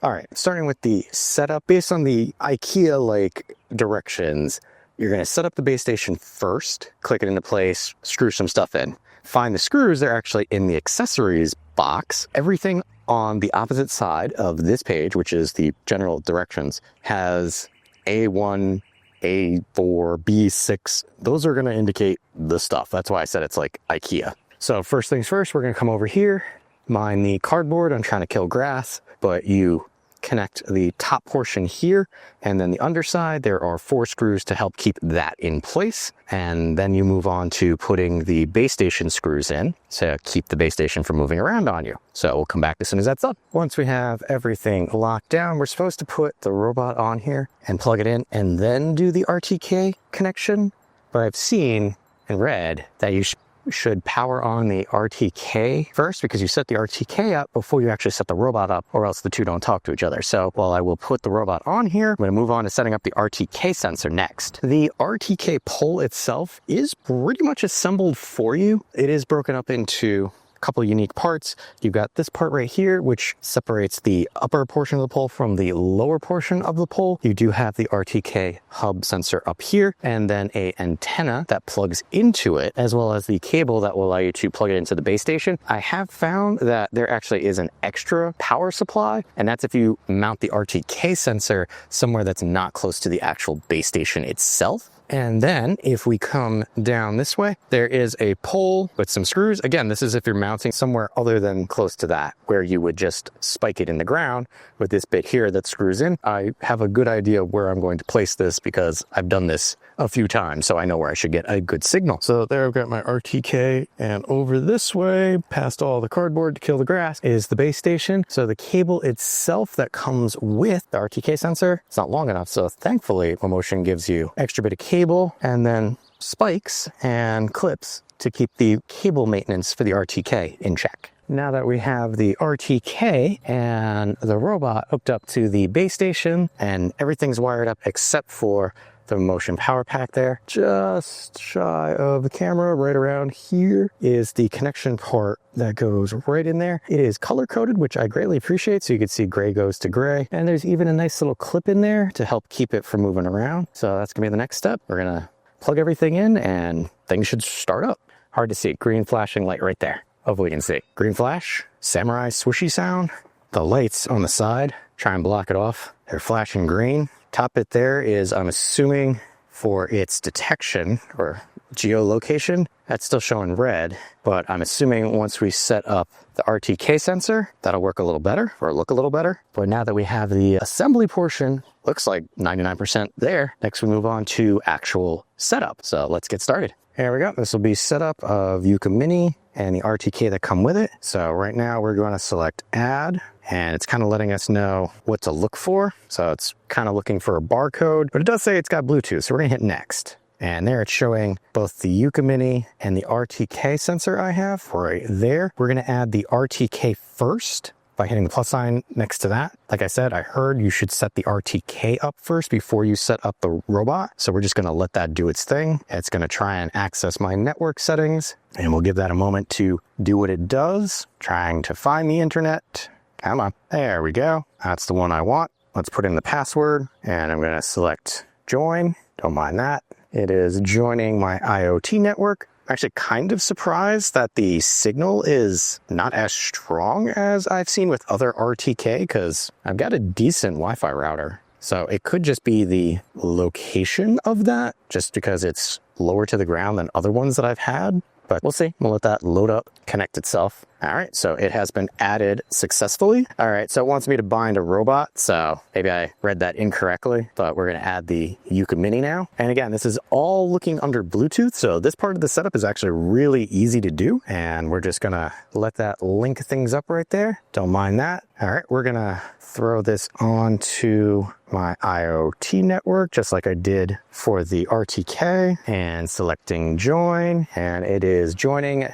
All right, starting with the setup, based on the IKEA-like directions, you're gonna set up the base station first, click it into place, screw some stuff in. Find the screws, they're actually in the accessories box. Everything on the opposite side of this page, which is the general directions, has A1, A4, B6. Those are gonna indicate the stuff. That's why I said it's like IKEA. So first things first, we're gonna come over here, mine the cardboard. I'm trying to kill grass, but you connect the top portion here, and then the underside, there are 4 screws to help keep that in place. And then you move on to putting the base station screws in to keep the base station from moving around on you. So we'll come back as soon as that's done. Once we have everything locked down, we're supposed to put the robot on here and plug it in and then do the RTK connection. But I've seen and read that you should power on the RTK first, because you set the RTK up before you actually set the robot up, or else the two don't talk to each other. So while I will put the robot on here, I'm going to move on to setting up the RTK sensor next. The RTK pole itself is pretty much assembled for you. It is broken up into a couple unique parts. You've got this part right here, which separates the upper portion of the pole from the lower portion of the pole. You do have the RTK hub sensor up here, and then a antenna that plugs into it, as well as the cable that will allow you to plug it into the base station. I have found that there actually is an extra power supply, and that's if you mount the RTK sensor somewhere that's not close to the actual base station itself. And then if we come down this way, there is a pole with some screws. Again, this is if you're mounting somewhere other than close to that, where you would just spike it in the ground with this bit here that screws in. I have a good idea where I'm going to place this because I've done this a few times, so I know where I should get a good signal. So there I've got my RTK, and over this way, past all the cardboard to kill the grass, is the base station. So the cable itself that comes with the RTK sensor, it's not long enough, so thankfully MAMMOTION gives you extra bit of cable and then spikes and clips to keep the cable maintenance for the RTK in check. Now that we have the RTK and the robot hooked up to the base station and everything's wired up except for the MAMMOTION power pack there, just shy of the camera, right around here is the connection port that goes right in there. It is color coded, which I greatly appreciate, so you can see gray goes to gray, and there's even a nice little clip in there to help keep it from moving around. So that's gonna be the next step. We're gonna plug everything in and things should start up. Hard to see, green flashing light right there. Hopefully you can see. Green flash, samurai swooshy sound. The lights on the side, try and block it off. They're flashing green. Top bit there is, I'm assuming, for its detection or geolocation. That's still showing red, but I'm assuming once we set up the RTK sensor, that'll work a little better, or look a little better. But now that we have the assembly portion, looks like 99% there. Next we move on to actual setup. So let's get started. Here we go. This will be setup of Yuka Mini and the RTK that come with it. So right now we're going to select add, and it's kind of letting us know what to look for. So it's kind of looking for a barcode, but it does say it's got Bluetooth. So we're gonna hit next. And there it's showing both the Yuka Mini and the RTK sensor I have right there. We're gonna add the RTK first by hitting the plus sign next to that. Like I said, I heard you should set the RTK up first before you set up the robot. So we're just gonna let that do its thing. It's gonna try and access my network settings, and we'll give that a moment to do what it does. Trying to find the internet. Come on, there we go. That's the one I want. Let's put in the password, and I'm gonna select join. Don't mind that. It is joining my IoT network. I'm actually kind of surprised that the signal is not as strong as I've seen with other RTK, because I've got a decent Wi-Fi router. So it could just be the location of that, just because it's lower to the ground than other ones that I've had. But we'll see. We'll let that load up, connect itself. All right, so it has been added successfully. All right, so it wants me to bind a robot. So maybe I read that incorrectly, but we're gonna add the Yuka Mini now. And again, this is all looking under Bluetooth. So this part of the setup is actually really easy to do. And we're just gonna let that link things up right there. Don't mind that. All right, we're gonna throw this onto my IoT network, just like I did for the RTK, and selecting join, and it is joining.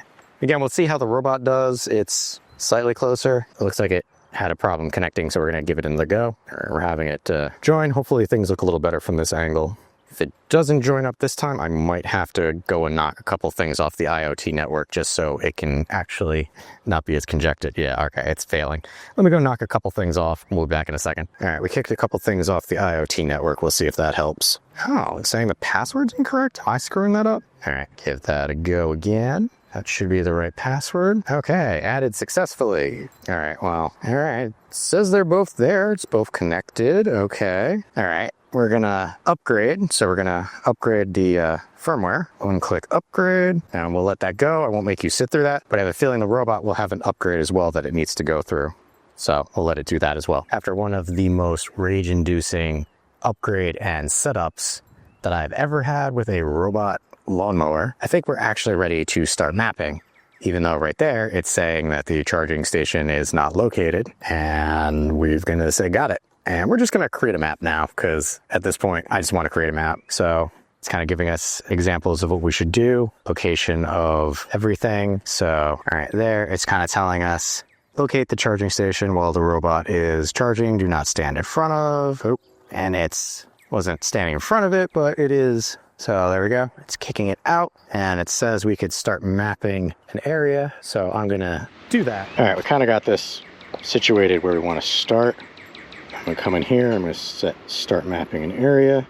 Again, we'll see how the robot does. It's slightly closer. It looks like it had a problem connecting, so we're gonna give it another go. We're having it join. Hopefully things look a little better from this angle. If it doesn't join up this time, I might have to go and knock a couple things off the IoT network just so it can actually not be as congested. Yeah, okay, it's failing. Let me go knock a couple things off. We'll be back in a second. All right, we kicked a couple things off the IoT network. We'll see if that helps. Oh, it's saying the password's incorrect. Am I screwing that up? All right, give that a go again. That should be the right password. Okay, added successfully. All right, well, all right. It says they're both there. It's both connected. Okay. All right, we're gonna upgrade. So we're gonna upgrade the firmware. One click upgrade, and we'll let that go. I won't make you sit through that, but I have a feeling the robot will have an upgrade as well that it needs to go through. So we'll let it do that as well. After one of the most rage-inducing upgrade and setups that I've ever had with a robot lawnmower, I think we're actually ready to start mapping, even though right there it's saying that the charging station is not located, and we're gonna say got it. And we're just gonna create a map now, because at this point I just want to create a map. So it's kind of giving us examples of what we should do, location of everything. So all right, there it's kind of telling us locate the charging station while the robot is charging, do not stand in front of. Oh, and it's wasn't standing in front of it, but it is. So there we go. It's kicking it out, and it says we could start mapping an area. So I'm gonna do that. All right, we kind of got this situated where we want to start. I'm gonna come in here. I'm gonna start mapping an area.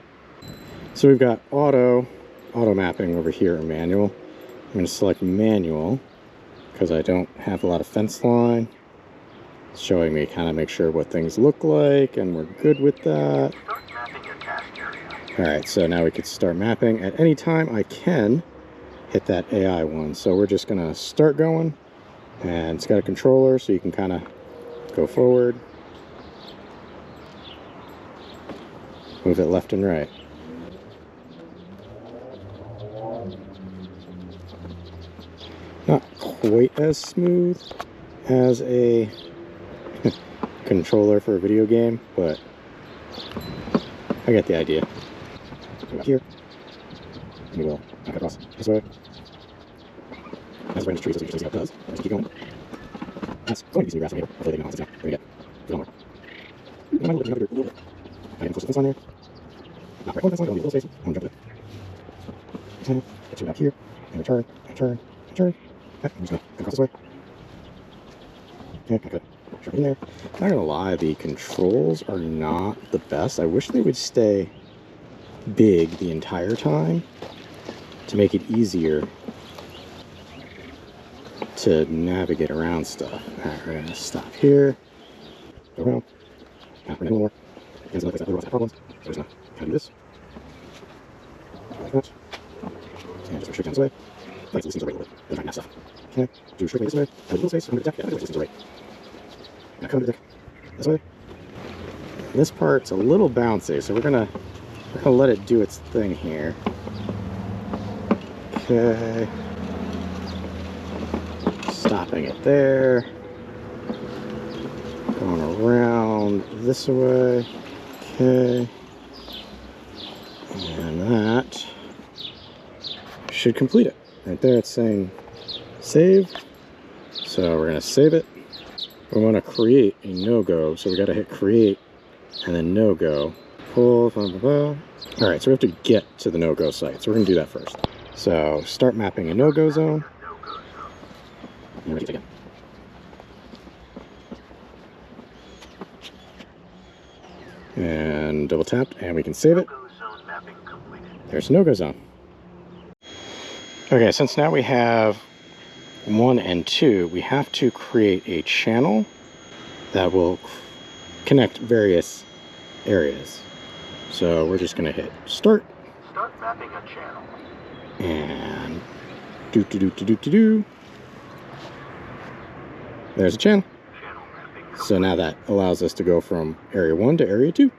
So we've got auto mapping over here in manual. I'm gonna select manual because I don't have a lot of fence line. It's showing me kind of make sure what things look like, and we're good with that. All right, so now we could start mapping. At any time, I can hit that AI one. So we're just gonna start going, and it's got a controller, so you can kind of go forward, move it left and right. Not quite as smooth as a controller for a video game, but I get the idea. Here, we will back across this way. As we're in the trees, as you can see how it does. Just keep going. That's going to be grass later. Hopefully they know how it's down. There we go. Go more. You might look another a little bit. I can push this on there. Not right on this one, don't need a little space. I'm gonna jump it. Get you back here. And return, and turn, and turn. Okay, I'm just gonna come across this way. Okay, good. Jump in there. Not gonna lie, the controls are not the best. I wish they would stay big the entire time to make it easier to navigate around stuff. Alright, we're gonna stop here, go around, we're gonna more. Hands like this, otherwise have problems. So we're just gonna kind of do this. Like that. And just restrict down this way. Like these things are right a little bit. They're trying to have stuff. Okay, do restrict this way. Have a little space under the deck. Yeah, these things are right. Now come under the deck. This way. This part's a little bouncy, so we're gonna let it do its thing here. Okay. Stopping it there. Going around this way. Okay. And that should complete it. Right there it's saying save. So we're going to save it. We want to create a no-go. So we got to hit create and then no-go. Pull, blah, blah, blah. All right, so we have to get to the no-go site. So we're gonna do that first. So start mapping a no-go zone. And repeat again. And double tapped, and we can save it. There's a no-go zone. Okay, since now we have 1 and 2, we have to create a channel that will connect various areas. So we're just going to hit start. Start mapping a channel. And do. There's a channel. So now that allows us to go from area 1 to area 2.